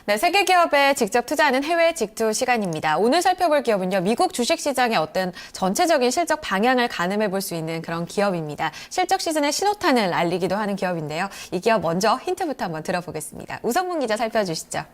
네, 세계 기업에 직접 투자하는 해외 직투 시간입니다. 오늘 살펴볼 기업은요, 미국 주식시장의 어떤 전체적인 실적 방향을 가늠해 볼 수 있는 그런 기업입니다. 실적 시즌의 신호탄을 알리기도 하는 기업인데요. 이 기업 먼저 힌트부터 한번 들어보겠습니다. 우성문 기자 살펴주시죠.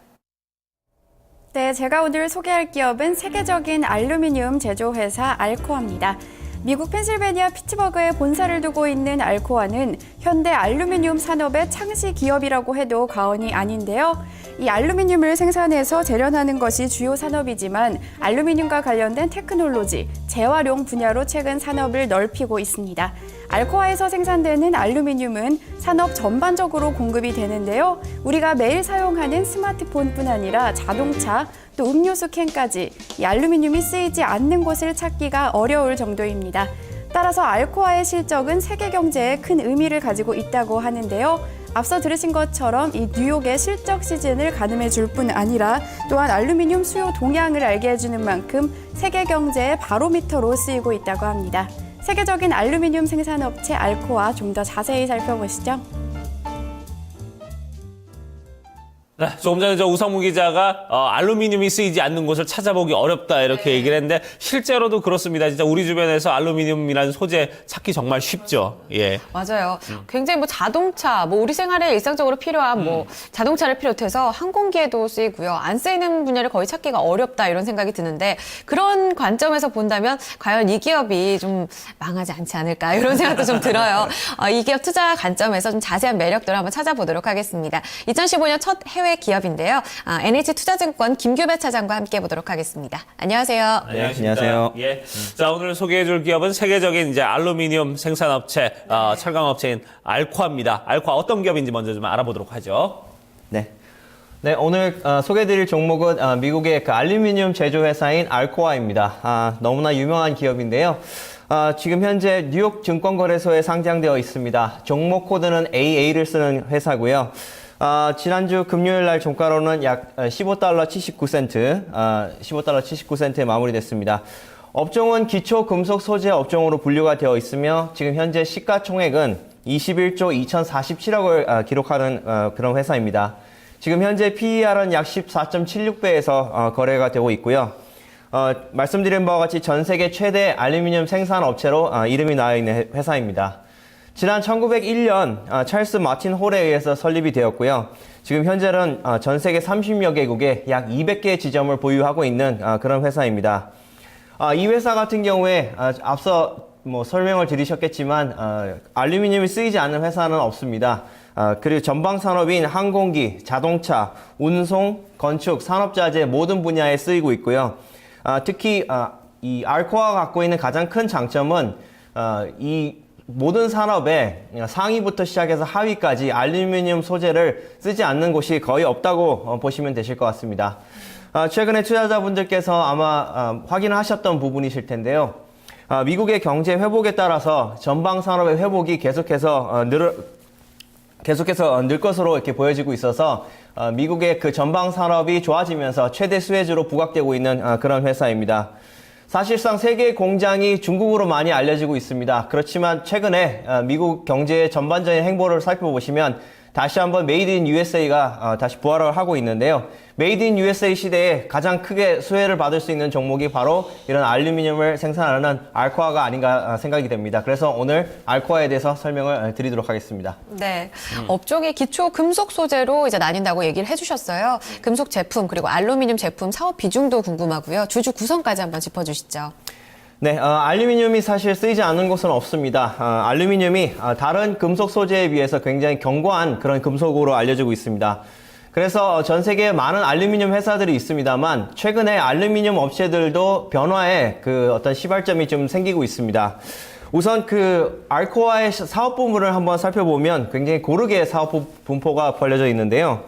네, 제가 오늘 소개할 기업은 세계적인 알루미늄 제조회사 알코아입니다. 미국 펜실베니아 피츠버그에 본사를 두고 있는 알코아는 현대 알루미늄 산업의 창시 기업이라고 해도 과언이 아닌데요. 이 알루미늄을 생산해서 재련하는 것이 주요 산업이지만 알루미늄과 관련된 테크놀로지, 재활용 분야로 최근 산업을 넓히고 있습니다. 알코아에서 생산되는 알루미늄은 산업 전반적으로 공급이 되는데요. 우리가 매일 사용하는 스마트폰뿐 아니라 자동차, 또 음료수 캔까지 이 알루미늄이 쓰이지 않는 곳을 찾기가 어려울 정도입니다. 따라서 알코아의 실적은 세계 경제에 큰 의미를 가지고 있다고 하는데요. 앞서 들으신 것처럼 이 뉴욕의 실적 시즌을 가늠해 줄 뿐 아니라 또한 알루미늄 수요 동향을 알게 해주는 만큼 세계 경제의 바로미터로 쓰이고 있다고 합니다. 세계적인 알루미늄 생산업체 알코아 좀 더 자세히 살펴보시죠. 네, 조금 전에 우성무 기자가 알루미늄이 쓰이지 않는 곳을 찾아보기 어렵다 이렇게 얘기를 했는데 실제로도 그렇습니다. 진짜 우리 주변에서 알루미늄이라는 소재 찾기 정말 쉽죠. 예. 맞아요. 굉장히 자동차, 우리 생활에 일상적으로 필요한 자동차를 비롯해서 항공기에도 쓰이고요. 안 쓰이는 분야를 거의 찾기가 어렵다 이런 생각이 드는데 그런 관점에서 본다면 과연 이 기업이 좀 망하지 않지 않을까 이런 생각도 좀 들어요. 이 기업 투자 관점에서 좀 자세한 매력들을 한번 찾아보도록 하겠습니다. 2015년 첫 해외 기업인데요. NH투자증권 김규배 차장과 함께 보도록 하겠습니다. 안녕하세요. 안녕하세요. 예. 자, 오늘 소개해줄 기업은 세계적인 이제 알루미늄 생산업체, 철강업체인 알코아입니다. 알코아 어떤 기업인지 먼저 좀 알아보도록 하죠. 네. 네, 오늘 소개해드릴 종목은 미국의 그 알루미늄 제조회사인 알코아입니다. 너무나 유명한 기업인데요. 지금 현재 뉴욕 증권거래소에 상장되어 있습니다. 종목 코드는 AA를 쓰는 회사고요. 지난주 금요일 날 종가로는 약 15달러 79센트, 15달러 79센트에 마무리됐습니다. 업종은 기초 금속 소재 업종으로 분류가 되어 있으며 지금 현재 시가총액은 21조 2047억을 기록하는 그런 회사입니다. 지금 현재 PER은 약 14.76배에서 거래가 되고 있고요. 말씀드린 바와 같이 전 세계 최대 알루미늄 생산 업체로 이름이 나와 있는 회사입니다. 지난 1901년 찰스 마틴 홀에 의해서 설립이 되었고요. 지금 현재는 전 세계 30여 개국에 약 200개의 지점을 보유하고 있는 그런 회사입니다. 이 회사 같은 경우에 앞서 설명을 드리셨겠지만 알루미늄이 쓰이지 않는 회사는 없습니다. 그리고 전방 산업인 항공기, 자동차, 운송, 건축, 산업자재 모든 분야에 쓰이고 있고요. 특히 이 알코아가 갖고 있는 가장 큰 장점은 이 모든 산업에 상위부터 시작해서 하위까지 알루미늄 소재를 쓰지 않는 곳이 거의 없다고 보시면 되실 것 같습니다. 최근에 투자자분들께서 아마 확인하셨던 부분이실 텐데요. 미국의 경제 회복에 따라서 전방 산업의 회복이 계속해서 늘 것으로 이렇게 보여지고 있어서 미국의 그 전방 산업이 좋아지면서 최대 수혜주로 부각되고 있는 그런 회사입니다. 사실상 세계 공장이 중국으로 많이 알려지고 있습니다. 그렇지만 최근에 미국 경제의 전반적인 행보를 살펴보시면 다시 한번 메이드 인 USA가 다시 부활을 하고 있는데요. 메이드 인 USA 시대에 가장 크게 수혜를 받을 수 있는 종목이 바로 이런 알루미늄을 생산하는 알코아가 아닌가 생각이 됩니다. 그래서 오늘 알코아에 대해서 설명을 드리도록 하겠습니다. 네, 업종이 기초 금속 소재로 이제 나뉜다고 얘기를 해주셨어요. 금속 제품 그리고 알루미늄 제품 사업 비중도 궁금하고요. 주주 구성까지 한번 짚어주시죠. 네, 알루미늄이 사실 쓰이지 않는 곳은 없습니다. 알루미늄이 다른 금속 소재에 비해서 굉장히 견고한 그런 금속으로 알려지고 있습니다. 그래서 전 세계에 많은 알루미늄 회사들이 있습니다만 최근에 알루미늄 업체들도 변화의 그 어떤 시발점이 좀 생기고 있습니다. 우선 그 알코아의 사업 부문을 한번 살펴보면 굉장히 고르게 사업 분포가 벌려져 있는데요.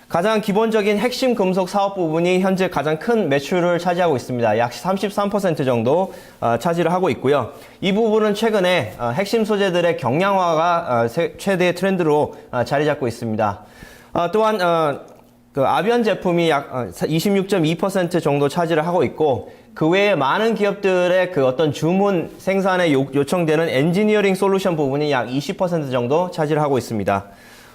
가장 기본적인 핵심 금속 사업 부분이 현재 가장 큰 매출을 차지하고 있습니다. 약 33% 정도 차지를 하고 있고요. 이 부분은 최근에 핵심 소재들의 경량화가 최대의 트렌드로 자리 잡고 있습니다. 또한 그 아변 제품이 약 26.2% 정도 차지를 하고 있고 그 외에 많은 기업들의 그 어떤 주문 생산에 요청되는 엔지니어링 솔루션 부분이 약 20% 정도 차지를 하고 있습니다.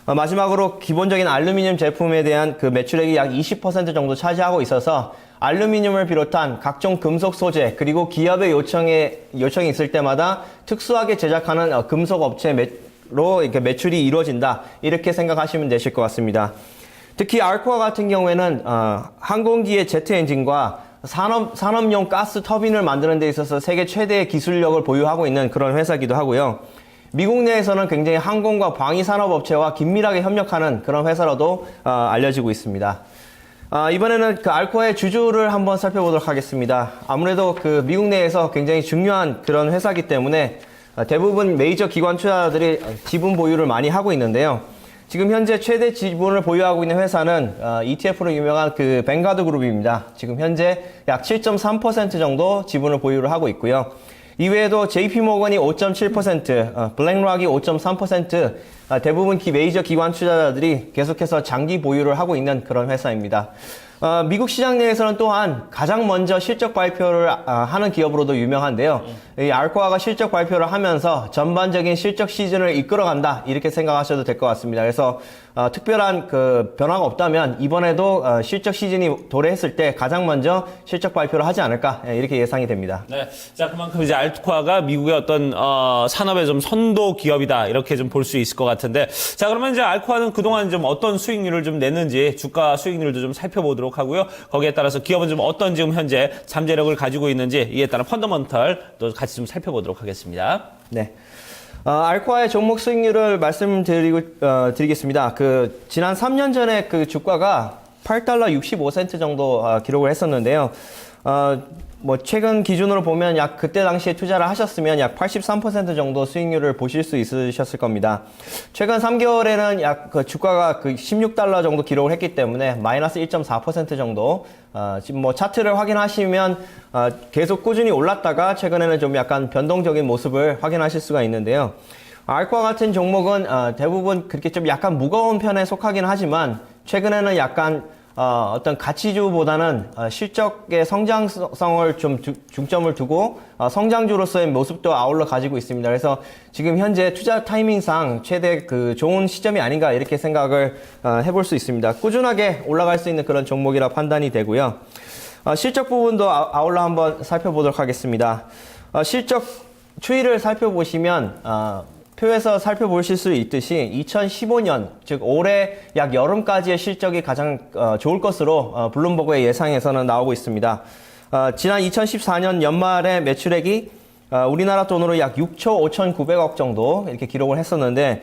마지막으로 기본적인 알루미늄 제품에 대한 그 매출액이 약 20% 정도 차지하고 있어서 알루미늄을 비롯한 각종 금속 소재 그리고 기업의 요청이 있을 때마다 특수하게 제작하는 금속 업체로 이렇게 매출이 이루어진다 이렇게 생각하시면 되실 것 같습니다. 특히 알코아 같은 경우에는 항공기의 제트 엔진과 산업용 가스 터빈을 만드는 데 있어서 세계 최대의 기술력을 보유하고 있는 그런 회사이기도 하고요. 미국 내에서는 굉장히 항공과 방위 산업 업체와 긴밀하게 협력하는 그런 회사로도 알려지고 있습니다. 이번에는 그 알코아의 주주를 한번 살펴보도록 하겠습니다. 아무래도 그 미국 내에서 굉장히 중요한 그런 회사이기 때문에 대부분 메이저 기관 투자자들이 지분 보유를 많이 하고 있는데요. 지금 현재 최대 지분을 보유하고 있는 회사는 ETF로 유명한 그 뱅가드 그룹입니다. 지금 현재 약 7.3% 정도 지분을 보유를 하고 있고요. 이외에도 JP모건이 5.7%, 블랙락이 5.3%, 대부분 메이저 기관 투자자들이 계속해서 장기 보유를 하고 있는 그런 회사입니다. 미국 시장 내에서는 또한 가장 먼저 실적 발표를 하는 기업으로도 유명한데요. 이 알코아가 실적 발표를 하면서 전반적인 실적 시즌을 이끌어간다 이렇게 생각하셔도 될 것 같습니다. 그래서 특별한 그 변화가 없다면 이번에도 실적 시즌이 도래했을 때 가장 먼저 실적 발표를 하지 않을까 이렇게 예상이 됩니다. 네, 자 그만큼 이제 알코아가 미국의 어떤 산업의 좀 선도 기업이다 이렇게 좀 볼 수 있을 것 같은데, 자 그러면 이제 알코아는 그동안 좀 어떤 수익률을 좀 냈는지 주가 수익률도 좀 살펴보도록 하고요. 거기에 따라서 기업은 좀 어떤 지금 현재 잠재력을 가지고 있는지 이에 따른 펀더먼털도 같이 좀 살펴보도록 하겠습니다. 네. 알코아의 종목 수익률을 드리겠습니다. 그 지난 3년 전에 그 주가가 $8 65센트 정도 기록을 했었는데요. 뭐 최근 기준으로 보면 약 그때 당시에 투자를 하셨으면 약 83% 정도 수익률을 보실 수 있으셨을 겁니다. 최근 3개월에는 약 그 주가가 그 $16 정도 기록을 했기 때문에 마이너스 1.4% 정도, 지금 뭐 차트를 확인하시면 계속 꾸준히 올랐다가 최근에는 좀 약간 변동적인 모습을 확인하실 수가 있는데요. 알코아 같은 종목은 대부분 그렇게 좀 약간 무거운 편에 속하긴 하지만 최근에는 약간 어떤 가치주보다는 실적의 성장성을 좀 중점을 두고 성장주로서의 모습도 아울러 가지고 있습니다. 그래서 지금 현재 투자 타이밍상 최대 그 좋은 시점이 아닌가 이렇게 생각을 해볼 수 있습니다. 꾸준하게 올라갈 수 있는 그런 종목이라 판단이 되고요. 실적 부분도 아울러 한번 살펴보도록 하겠습니다. 실적 추이를 살펴보시면 표에서 살펴보실 수 있듯이 2015년, 즉 올해 약 여름까지의 실적이 가장 좋을 것으로 블룸버그의 예상에서는 나오고 있습니다. 지난 2014년 연말에 매출액이 우리나라 돈으로 약 6조 5,900억 정도 이렇게 기록을 했었는데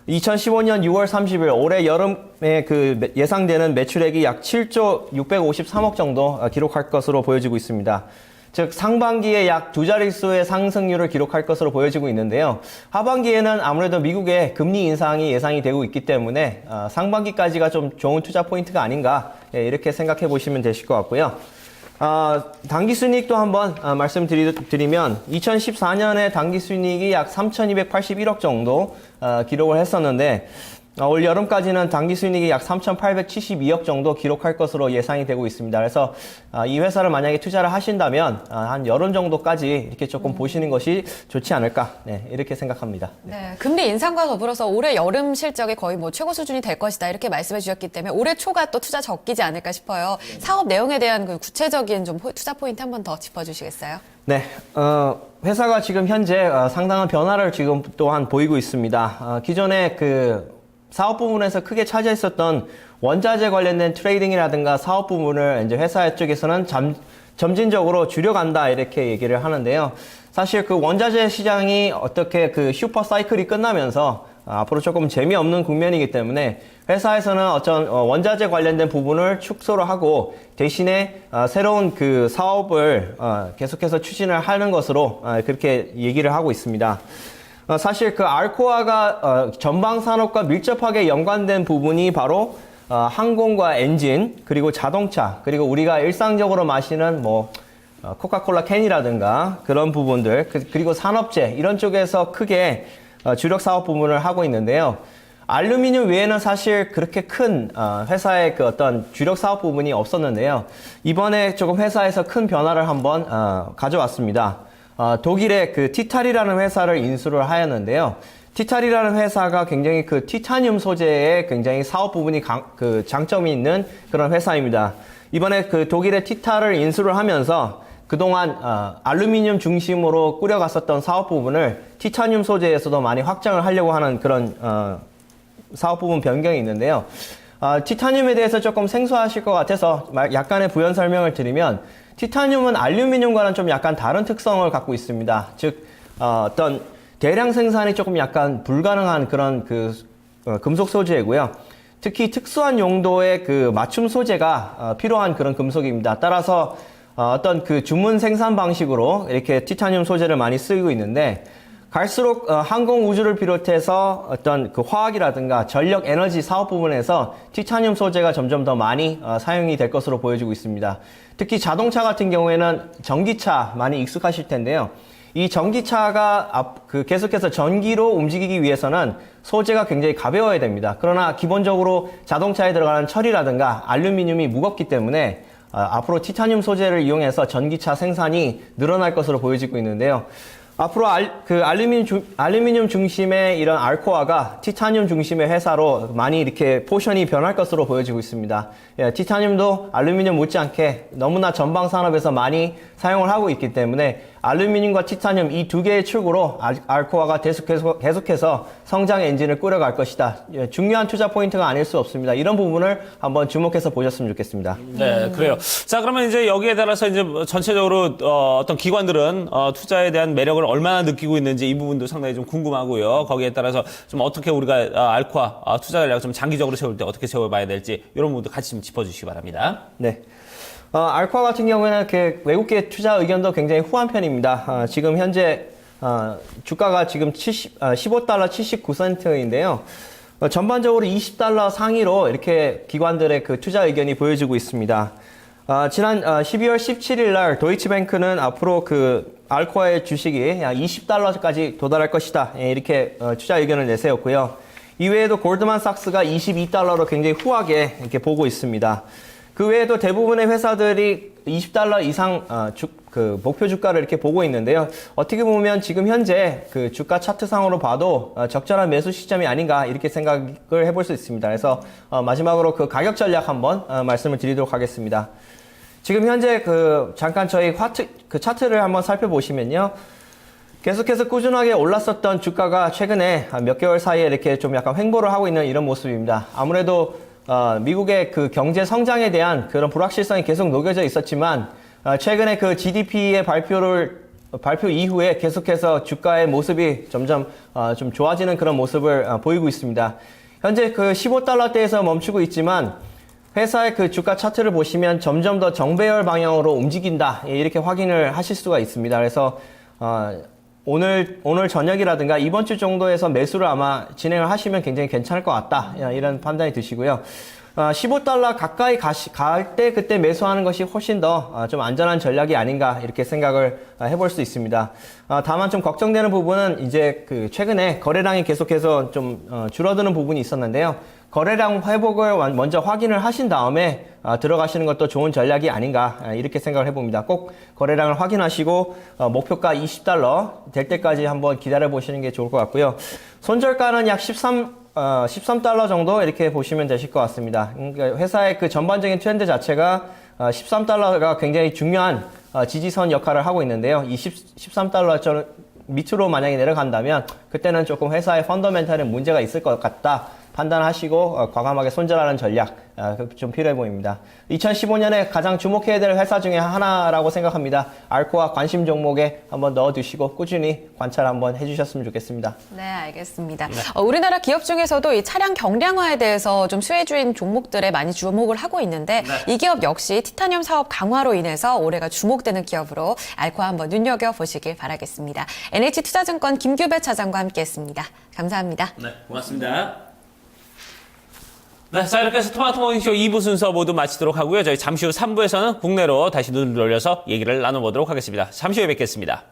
2015년 6월 30일 올해 여름에 그 예상되는 매출액이 약 7조 653억 정도 기록할 것으로 보여지고 있습니다. 즉 상반기에 약 두 자릿수의 상승률을 기록할 것으로 보여지고 있는데요. 하반기에는 아무래도 미국의 금리 인상이 예상이 되고 있기 때문에 상반기까지가 좀 좋은 투자 포인트가 아닌가 이렇게 생각해 보시면 되실 것 같고요. 당기순이익도 한번 말씀드리면 2014년에 당기순이익이 약 3,281억 정도 기록을 했었는데 올 여름까지는 당기순이익이 약 3,872억 정도 기록할 것으로 예상이 되고 있습니다. 그래서 이 회사를 만약에 투자를 하신다면 한 여름 정도까지 이렇게 조금 보시는 것이 좋지 않을까 이렇게 생각합니다. 네, 금리 인상과 더불어서 올해 여름 실적이 거의 뭐 최고 수준이 될 것이다 이렇게 말씀해 주셨기 때문에 올해 초가 또 투자 적기지 않을까 싶어요. 사업 내용에 대한 그 구체적인 좀 투자 포인트 한 번 더 짚어주시겠어요? 네, 회사가 지금 현재 상당한 변화를 지금 또한 보이고 있습니다. 기존에 그 사업 부문에서 크게 차지했었던 원자재 관련된 트레이딩이라든가 사업 부문을 이제 회사 쪽에서는 점진적으로 줄여간다 이렇게 얘기를 하는데요. 사실 그 원자재 시장이 어떻게 그 슈퍼 사이클이 끝나면서 앞으로 조금 재미없는 국면이기 때문에 회사에서는 어떤 원자재 관련된 부분을 축소를 하고 대신에 새로운 그 사업을 계속해서 추진을 하는 것으로 그렇게 얘기를 하고 있습니다. 사실 그 알코아가 전방 산업과 밀접하게 연관된 부분이 바로 항공과 엔진, 그리고 자동차, 그리고 우리가 일상적으로 마시는 뭐 코카콜라 캔이라든가 그런 부분들, 그리고 산업재 이런 쪽에서 크게 주력 사업 부문을 하고 있는데요. 알루미늄 외에는 사실 그렇게 큰 회사의 그 어떤 주력 사업 부분이 없었는데요. 이번에 조금 회사에서 큰 변화를 한번 가져왔습니다. 독일의 그 티탈이라는 회사를 인수를 하였는데요. 티탈이라는 회사가 굉장히 그 티타늄 소재에 굉장히 사업 부분이 장점이 있는 그런 회사입니다. 이번에 그 독일의 티탈을 인수를 하면서 그동안 알루미늄 중심으로 꾸려갔었던 사업 부분을 티타늄 소재에서도 많이 확장을 하려고 하는 그런 사업 부분 변경이 있는데요. 티타늄에 대해서 조금 생소하실 것 같아서 약간의 부연 설명을 드리면 티타늄은 알루미늄과는 좀 약간 다른 특성을 갖고 있습니다. 즉 어떤 대량 생산이 조금 약간 불가능한 그런 금속 소재이고요. 특히 특수한 용도의 그 맞춤 소재가 필요한 그런 금속입니다. 따라서 어떤 그 주문 생산 방식으로 이렇게 티타늄 소재를 많이 쓰이고 있는데 갈수록 항공 우주를 비롯해서 어떤 그 화학이라든가 전력 에너지 사업 부분에서 티타늄 소재가 점점 더 많이 사용이 될 것으로 보여지고 있습니다. 특히 자동차 같은 경우에는 전기차 많이 익숙하실 텐데요. 이 전기차가 계속해서 전기로 움직이기 위해서는 소재가 굉장히 가벼워야 됩니다. 그러나 기본적으로 자동차에 들어가는 철이라든가 알루미늄이 무겁기 때문에 앞으로 티타늄 소재를 이용해서 전기차 생산이 늘어날 것으로 보여지고 있는데요. 앞으로 알루미늄 중심의 이런 알코아가 티타늄 중심의 회사로 많이 이렇게 포션이 변할 것으로 보여지고 있습니다. 티타늄도 알루미늄 못지않게 너무나 전방 산업에서 많이 사용을 하고 있기 때문에 알루미늄과 티타늄 이 두 개의 축으로 알코아가 계속해서 성장 엔진을 꾸려갈 것이다. 중요한 투자 포인트가 아닐 수 없습니다. 이런 부분을 한번 주목해서 보셨으면 좋겠습니다. 네, 그래요. 자, 그러면 이제 여기에 따라서 이제 전체적으로 어떤 기관들은 투자에 대한 매력을 얼마나 느끼고 있는지 이 부분도 상당히 좀 궁금하고요. 거기에 따라서 좀 어떻게 우리가 알코아 투자 전략을 좀 장기적으로 세울 때 어떻게 세워봐야 될지 이런 부분도 같이 좀 짚어주시기 바랍니다. 네. 알코아 같은 경우에는 외국계 투자 의견도 굉장히 후한 편입니다. 지금 현재 주가가 지금 15달러 79센트인데요. 전반적으로 20달러 상위로 이렇게 기관들의 그 투자 의견이 보여지고 있습니다. 지난 12월 17일 날 도이치뱅크는 앞으로 그 알코아의 주식이 약 20달러까지 도달할 것이다. 이렇게 투자 의견을 내세웠고요. 이외에도 골드만삭스가 22달러로 굉장히 후하게 이렇게 보고 있습니다. 그 외에도 대부분의 회사들이 20달러 이상 목표 주가를 이렇게 보고 있는데요. 어떻게 보면 지금 현재 그 주가 차트상으로 봐도 적절한 매수 시점이 아닌가 이렇게 생각을 해볼 수 있습니다. 그래서 마지막으로 그 가격 전략 한번 말씀을 드리도록 하겠습니다. 지금 현재 잠깐 저희 차트를 한번 살펴보시면요. 계속해서 꾸준하게 올랐었던 주가가 최근에 몇 개월 사이에 이렇게 좀 약간 횡보를 하고 있는 이런 모습입니다. 아무래도 미국의 그 경제 성장에 대한 그런 불확실성이 계속 녹여져 있었지만 최근에 그 GDP의 발표 이후에 계속해서 주가의 모습이 점점 좀 좋아지는 그런 모습을 보이고 있습니다. 현재 그 15달러대에서 멈추고 있지만 회사의 그 주가 차트를 보시면 점점 더 정배열 방향으로 움직인다 이렇게 확인을 하실 수가 있습니다. 그래서 오늘 저녁이라든가 이번 주 정도에서 매수를 아마 진행을 하시면 굉장히 괜찮을 것 같다. 이런 판단이 드시고요. 15달러 가까이 갈 때 그때 매수하는 것이 훨씬 더 좀 안전한 전략이 아닌가 이렇게 생각을 해볼 수 있습니다. 다만 좀 걱정되는 부분은 이제 최근에 거래량이 계속해서 좀 줄어드는 부분이 있었는데요. 거래량 회복을 먼저 확인을 하신 다음에 들어가시는 것도 좋은 전략이 아닌가 이렇게 생각을 해봅니다. 꼭 거래량을 확인하시고 목표가 20달러 될 때까지 한번 기다려 보시는 게 좋을 것 같고요. 손절가는 약 13달러 정도 이렇게 보시면 되실 것 같습니다. 그러니까 회사의 그 전반적인 트렌드 자체가 13달러가 굉장히 중요한 지지선 역할을 하고 있는데요. 이 13달러 밑으로 만약에 내려간다면 그때는 조금 회사의 펀더멘탈에 문제가 있을 것 같다. 판단하시고 과감하게 손절하는 전략 좀 필요해 보입니다. 2015년에 가장 주목해야 될 회사 중에 하나라고 생각합니다. 알코아 관심 종목에 한번 넣어두시고 꾸준히 관찰 한번 해주셨으면 좋겠습니다. 네, 알겠습니다. 우리나라 기업 중에서도 이 차량 경량화에 대해서 좀 수혜주인 종목들에 많이 주목을 하고 있는데 이 기업 역시 티타늄 사업 강화로 인해서 올해가 주목되는 기업으로 알코아 한번 눈여겨보시길 바라겠습니다. NH투자증권 김규배 차장과 함께했습니다. 감사합니다. 네, 고맙습니다. 네, 자 이렇게 해서 토마토 모닝쇼 2부 순서 모두 마치도록 하고요. 저희 잠시 후 3부에서는 국내로 다시 눈을 돌려서 얘기를 나눠보도록 하겠습니다. 잠시 후에 뵙겠습니다.